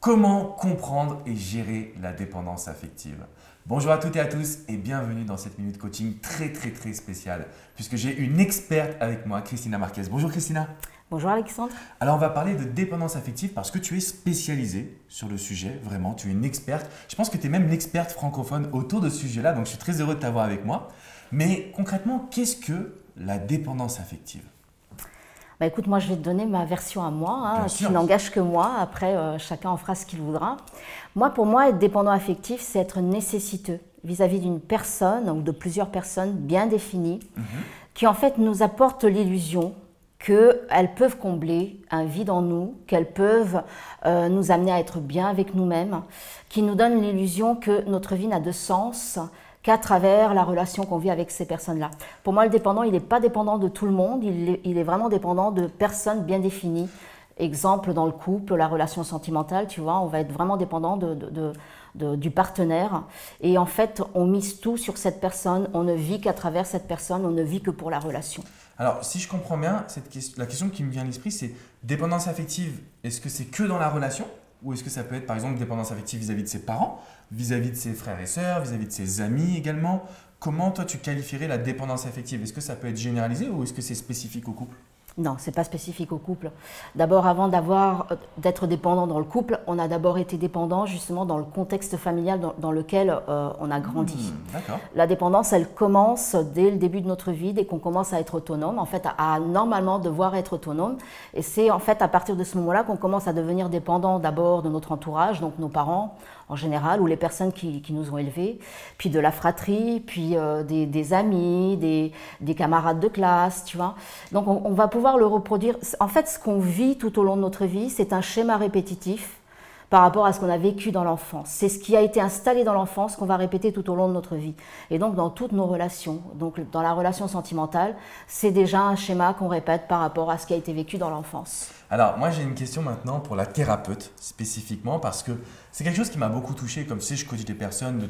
Comment comprendre et gérer la dépendance affective? Bonjour à toutes et à tous et bienvenue dans cette minute coaching très spéciale puisque j'ai une experte avec moi, Christina Marquez. Bonjour Christina. Bonjour Alexandre. Alors on va parler de dépendance affective parce que tu es spécialisée sur le sujet, vraiment, tu es une experte. Je pense que tu es même l'experte francophone autour de ce sujet-là, donc je suis très heureux de t'avoir avec moi. Mais concrètement, qu'est-ce que la dépendance affective? Bah écoute, moi je vais te donner ma version à moi, Bien qui sûr. n'engage que moi. Après, chacun en fera ce qu'il voudra. Pour moi, être dépendant affectif, c'est être nécessiteux vis-à-vis d'une personne ou de plusieurs personnes bien définies, qui en fait nous apportent l'illusion qu'elles peuvent combler un vide en nous, qu'elles peuvent nous amener à être bien avec nous-mêmes, qui nous donnent l'illusion que notre vie n'a de sens qu'à travers la relation qu'on vit avec ces personnes-là. Pour moi, le dépendant, il n'est pas dépendant de tout le monde, il est vraiment dépendant de personnes bien définies. Exemple, dans le couple, la relation sentimentale, tu vois, on va être vraiment dépendant du partenaire. Et en fait, on mise tout sur cette personne, on ne vit qu'à travers cette personne, on ne vit que pour la relation. Alors, si je comprends bien, la question qui me vient à l'esprit, c'est dépendance affective, est-ce que c'est que dans la relation? Ou est-ce que ça peut être, par exemple, dépendance affective vis-à-vis de ses parents, vis-à-vis de ses frères et sœurs, vis-à-vis de ses amis également? Comment, toi, tu qualifierais la dépendance affective? Est-ce que ça peut être généralisé ou est-ce que c'est spécifique au couple? Non, ce n'est pas spécifique au couple. D'abord, avant d'être dépendant dans le couple, on a d'abord été dépendant justement dans le contexte familial dans lequel on a grandi. D'accord. La dépendance, elle commence dès le début de notre vie, dès qu'on commence à être autonome, en fait, à normalement devoir être autonome. Et c'est en fait à partir de ce moment-là qu'on commence à devenir dépendant d'abord de notre entourage, donc nos parents en général, ou les personnes qui nous ont élevés, puis de la fratrie, puis des amis, des camarades de classe, tu vois. Donc on va pouvoir le reproduire. En fait, ce qu'on vit tout au long de notre vie, c'est un schéma répétitif par rapport à ce qu'on a vécu dans l'enfance. C'est ce qui a été installé dans l'enfance qu'on va répéter tout au long de notre vie. Et donc dans toutes nos relations, donc dans la relation sentimentale, c'est déjà un schéma qu'on répète par rapport à ce qui a été vécu dans l'enfance. Alors, moi, j'ai une question maintenant pour la thérapeute spécifiquement parce que c'est quelque chose qui m'a beaucoup touché. Comme tu sais, je coach des personnes de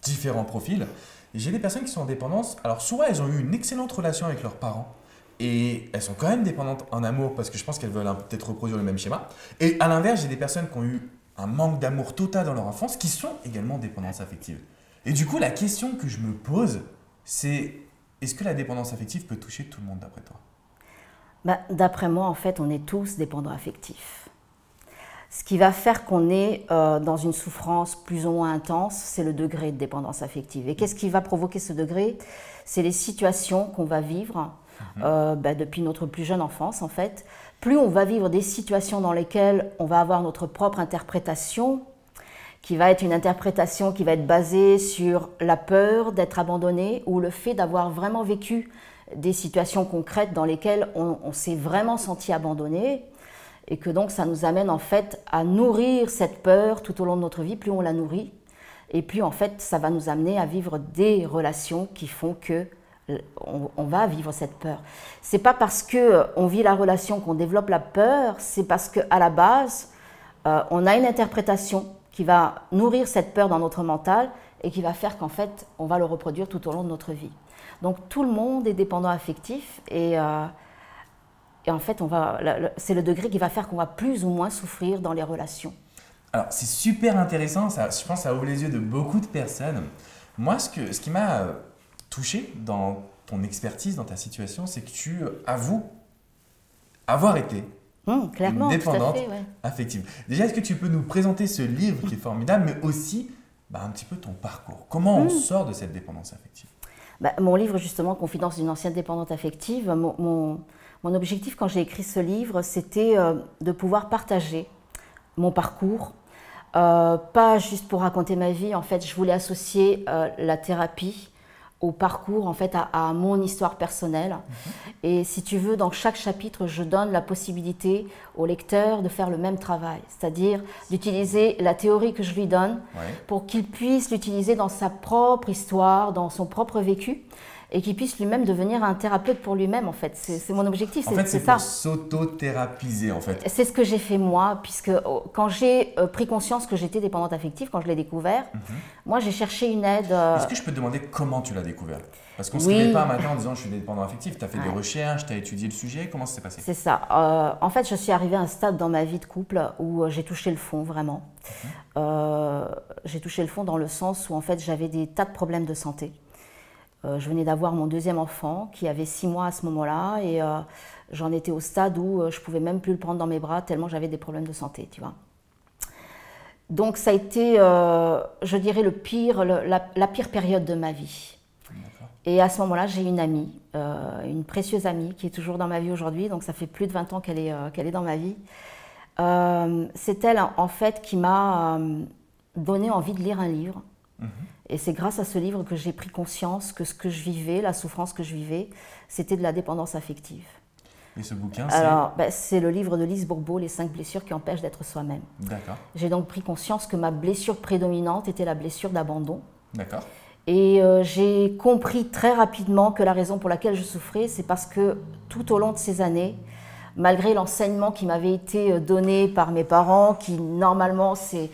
différents profils. Et j'ai des personnes qui sont en dépendance. Alors, soit elles ont eu une excellente relation avec leurs parents et elles sont quand même dépendantes en amour parce que je pense qu'elles veulent peut-être reproduire le même schéma. Et à l'inverse, j'ai des personnes qui ont eu un manque d'amour total dans leur enfance qui sont également dépendantes affectives. Et du coup, la question que je me pose, c'est est-ce que la dépendance affective peut toucher tout le monde d'après toi? D'après moi, en fait, on est tous dépendants affectifs. Ce qui va faire qu'on est dans une souffrance plus ou moins intense, c'est le degré de dépendance affective. Et qu'est-ce qui va provoquer ce degré? C'est les situations qu'on va vivre depuis notre plus jeune enfance, en fait. Plus on va vivre des situations dans lesquelles on va avoir notre propre interprétation, qui va être une interprétation qui va être basée sur la peur d'être abandonné ou le fait d'avoir vraiment vécu des situations concrètes dans lesquelles on s'est vraiment senti abandonné et que donc ça nous amène en fait à nourrir cette peur tout au long de notre vie. Plus on la nourrit et plus en fait ça va nous amener à vivre des relations qui font que on va vivre cette peur. C'est pas parce que on vit la relation qu'on développe la peur, c'est parce qu'à la base on a une interprétation qui va nourrir cette peur dans notre mental et qui va faire qu'en fait on va le reproduire tout au long de notre vie. Donc tout le monde est dépendant affectif et en fait c'est le degré qui va faire qu'on va plus ou moins souffrir dans les relations. Alors c'est super intéressant, ça, je pense que ça ouvre les yeux de beaucoup de personnes. Moi, ce qui m'a touché dans ton expertise, dans ta situation, c'est que tu avoues avoir été clairement, une dépendante tout à fait, ouais. affective. Déjà, est-ce que tu peux nous présenter ce livre qui est formidable, mais aussi un petit peu ton parcours? Comment on sort de cette dépendance affective? Mon livre, justement, Confidence d'une ancienne dépendante affective, mon objectif quand j'ai écrit ce livre, c'était de pouvoir partager mon parcours, pas juste pour raconter ma vie. En fait, je voulais associer la thérapie au parcours, en fait, à mon histoire personnelle. Et si tu veux, dans chaque chapitre, je donne la possibilité au lecteur de faire le même travail, c'est-à-dire d'utiliser la théorie que je lui donne pour qu'il puisse l'utiliser dans sa propre histoire, dans son propre vécu. et qu'il puisse lui-même devenir un thérapeute pour lui-même, en fait. C'est mon objectif, En fait, c'est ça. pour s'auto-thérapiser, en fait. C'est ce que j'ai fait moi, puisque quand j'ai pris conscience que j'étais dépendante affective, quand je l'ai découvert, moi j'ai cherché une aide. Est-ce que je peux te demander comment tu l'as découvert? Parce qu'on ne se réveille pas un matin en disant je suis dépendant affectif. Tu as fait des recherches, tu as étudié le sujet, comment ça s'est passé? C'est ça. En fait, je suis arrivée à un stade dans ma vie de couple où j'ai touché le fond, vraiment. J'ai touché le fond dans le sens où en fait j'avais des tas de problèmes de santé. Je venais d'avoir mon deuxième enfant qui avait 6 mois à ce moment-là et j'en étais au stade où je ne pouvais même plus le prendre dans mes bras tellement j'avais des problèmes de santé, tu vois. Donc ça a été, je dirais, la pire période de ma vie. Et à ce moment-là, j'ai une amie, une précieuse amie qui est toujours dans ma vie aujourd'hui, donc ça fait plus de 20 ans qu'elle est dans ma vie. C'est elle, en fait, qui m'a donné envie de lire un livre. Et c'est grâce à ce livre que j'ai pris conscience que ce que je vivais, la souffrance que je vivais, c'était de la dépendance affective. Et ce bouquin, c'est? Alors, c'est le livre de Lise Bourbeau, Les 5 blessures qui empêchent d'être soi-même. D'accord. J'ai donc pris conscience que ma blessure prédominante était la blessure d'abandon. D'accord. Et j'ai compris très rapidement que la raison pour laquelle je souffrais, c'est parce que tout au long de ces années, malgré l'enseignement qui m'avait été donné par mes parents, qui normalement c'est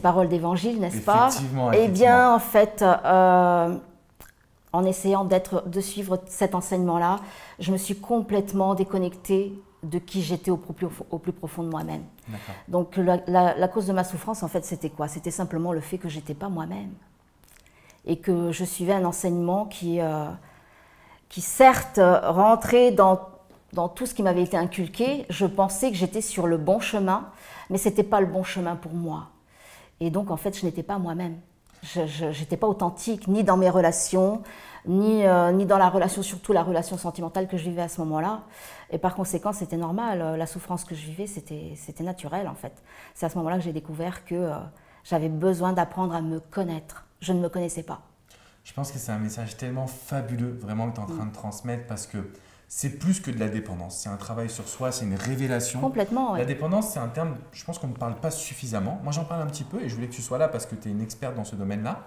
paroles d'évangile, n'est-ce pas? Eh bien, en fait, en essayant de suivre cet enseignement-là, je me suis complètement déconnectée de qui j'étais au plus profond de moi-même. Donc la cause de ma souffrance, en fait, c'était quoi? C'était simplement le fait que je n'étais pas moi-même. Et que je suivais un enseignement qui certes, rentrait dans tout ce qui m'avait été inculqué. Je pensais que j'étais sur le bon chemin, mais ce n'était pas le bon chemin pour moi. Et donc, en fait, je n'étais pas moi-même. Je n'étais pas authentique, ni dans mes relations, ni dans la relation, surtout la relation sentimentale que je vivais à ce moment-là. Et par conséquent, c'était normal. La souffrance que je vivais, c'était naturel, en fait. C'est à ce moment-là que j'ai découvert que j'avais besoin d'apprendre à me connaître. Je ne me connaissais pas. Je pense que c'est un message tellement fabuleux, vraiment, que tu es en train de transmettre, parce que c'est plus que de la dépendance. C'est un travail sur soi, c'est une révélation. Complètement, oui. La dépendance, c'est un terme, je pense qu'on ne parle pas suffisamment. Moi, j'en parle un petit peu et je voulais que tu sois là parce que tu es une experte dans ce domaine-là.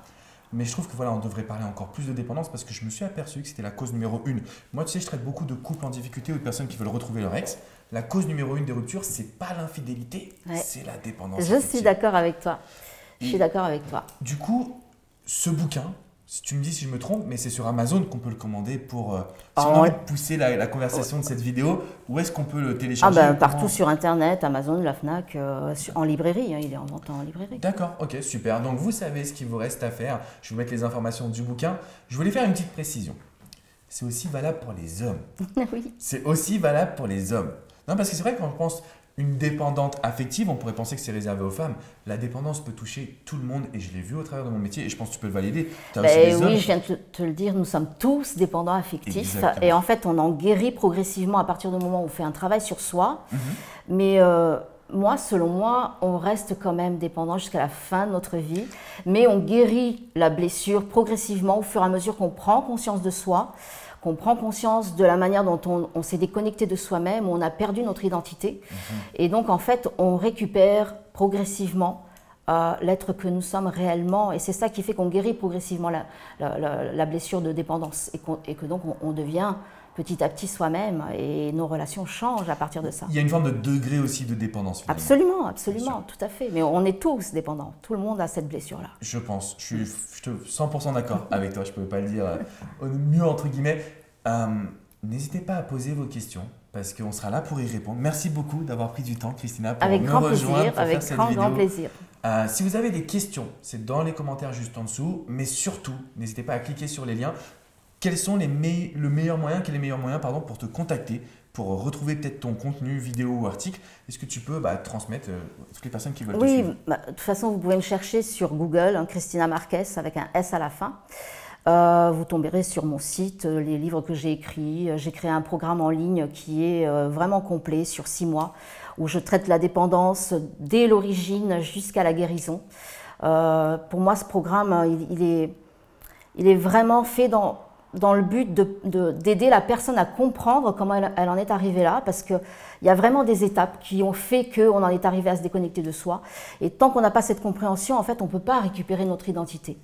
Mais je trouve que voilà, on devrait parler encore plus de dépendance parce que je me suis aperçu que c'était la cause numéro 1. Moi, tu sais, je traite beaucoup de couples en difficulté ou de personnes qui veulent retrouver leur ex. La cause numéro 1 des ruptures, c'est pas l'infidélité, c'est la dépendance. Je suis d'accord avec toi. Je suis d'accord avec toi. Du coup, ce bouquin, si tu me dis si je me trompe, mais c'est sur Amazon qu'on peut le commander pour si on a envie de pousser la conversation de cette vidéo. Où est-ce qu'on peut le télécharger? Partout sur Internet, Amazon, la Fnac, en librairie. Il est en vente en librairie. D'accord, ok, super. Donc vous savez ce qu'il vous reste à faire. Je vais vous mettre les informations du bouquin. Je voulais faire une petite précision. C'est aussi valable pour les hommes. Oui. C'est aussi valable pour les hommes. Non, parce que c'est vrai que quand on pense une dépendante affective, on pourrait penser que c'est réservé aux femmes. La dépendance peut toucher tout le monde et je l'ai vu au travers de mon métier et je pense que tu peux le valider. Oui, je viens de te le dire, nous sommes tous dépendants affectifs. Exactement. Et en fait, on en guérit progressivement à partir du moment où on fait un travail sur soi. Mais moi, selon moi, on reste quand même dépendant jusqu'à la fin de notre vie. Mais on guérit la blessure progressivement au fur et à mesure qu'on prend conscience de soi, qu'on prend conscience de la manière dont on s'est déconnecté de soi-même, on a perdu notre identité. Et donc, en fait, on récupère progressivement l'être que nous sommes réellement. Et c'est ça qui fait qu'on guérit progressivement la blessure de dépendance et que donc on devient petit à petit soi-même et nos relations changent à partir de ça. Il y a une forme de degré aussi de dépendance. Finalement. Absolument, absolument, tout à fait. Mais on est tous dépendants. Tout le monde a cette blessure-là. Je pense. Je suis 100% d'accord avec toi. Je ne peux pas le dire mieux entre guillemets. N'hésitez pas à poser vos questions parce qu'on sera là pour y répondre. Merci beaucoup d'avoir pris du temps, Christina, pour me rejoindre pour faire cette vidéo. Avec grand plaisir. Si vous avez des questions, c'est dans les commentaires juste en dessous. Mais surtout, n'hésitez pas à cliquer sur les liens. Quels sont les meilleurs moyens pour te contacter, pour retrouver peut-être ton contenu, vidéo ou article? Est-ce que tu peux transmettre à toutes les personnes qui veulent te suivre? Oui, de toute façon, vous pouvez me chercher sur Google, Christina Marquez avec un S à la fin. Vous tomberez sur mon site, les livres que j'ai écrits. J'ai créé un programme en ligne qui est vraiment complet sur 6 mois, où je traite la dépendance dès l'origine jusqu'à la guérison. Pour moi, ce programme, il est vraiment fait dans le but d'aider la personne à comprendre comment elle en est arrivée là, parce qu'il y a vraiment des étapes qui ont fait qu'on en est arrivé à se déconnecter de soi. Et tant qu'on n'a pas cette compréhension, en fait, on ne peut pas récupérer notre identité.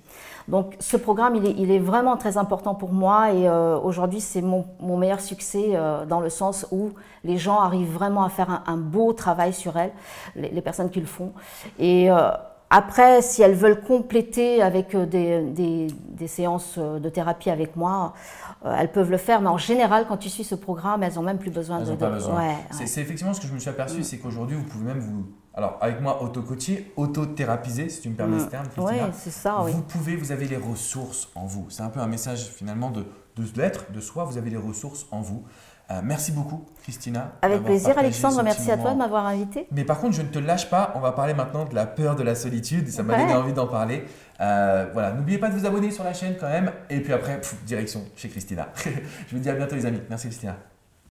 Donc ce programme, il est vraiment très important pour moi et aujourd'hui, c'est mon meilleur succès dans le sens où les gens arrivent vraiment à faire un beau travail sur elles, les personnes qui le font. Et après, si elles veulent compléter avec des séances de thérapie avec moi, elles peuvent le faire. Mais en général, quand tu suis ce programme, elles n'ont même plus besoin elles n'ont pas besoin. Ouais, c'est effectivement ce que je me suis aperçu, c'est qu'aujourd'hui, vous pouvez même alors avec moi, auto-coacher, auto-thérapiser, si tu me permets ce terme, Christina. Oui, c'est ça, oui. Vous avez les ressources en vous. C'est un peu un message finalement de l'être, de soi, vous avez les ressources en vous. Merci beaucoup, Christina. Avec plaisir, Alexandre. Merci à toi de m'avoir invité. Mais par contre, je ne te lâche pas. On va parler maintenant de la peur de la solitude. Ça m'a donné envie d'en parler. Voilà, n'oubliez pas de vous abonner sur la chaîne quand même. Et puis après, direction chez Christina. Je vous dis à bientôt, les amis. Merci, Christina.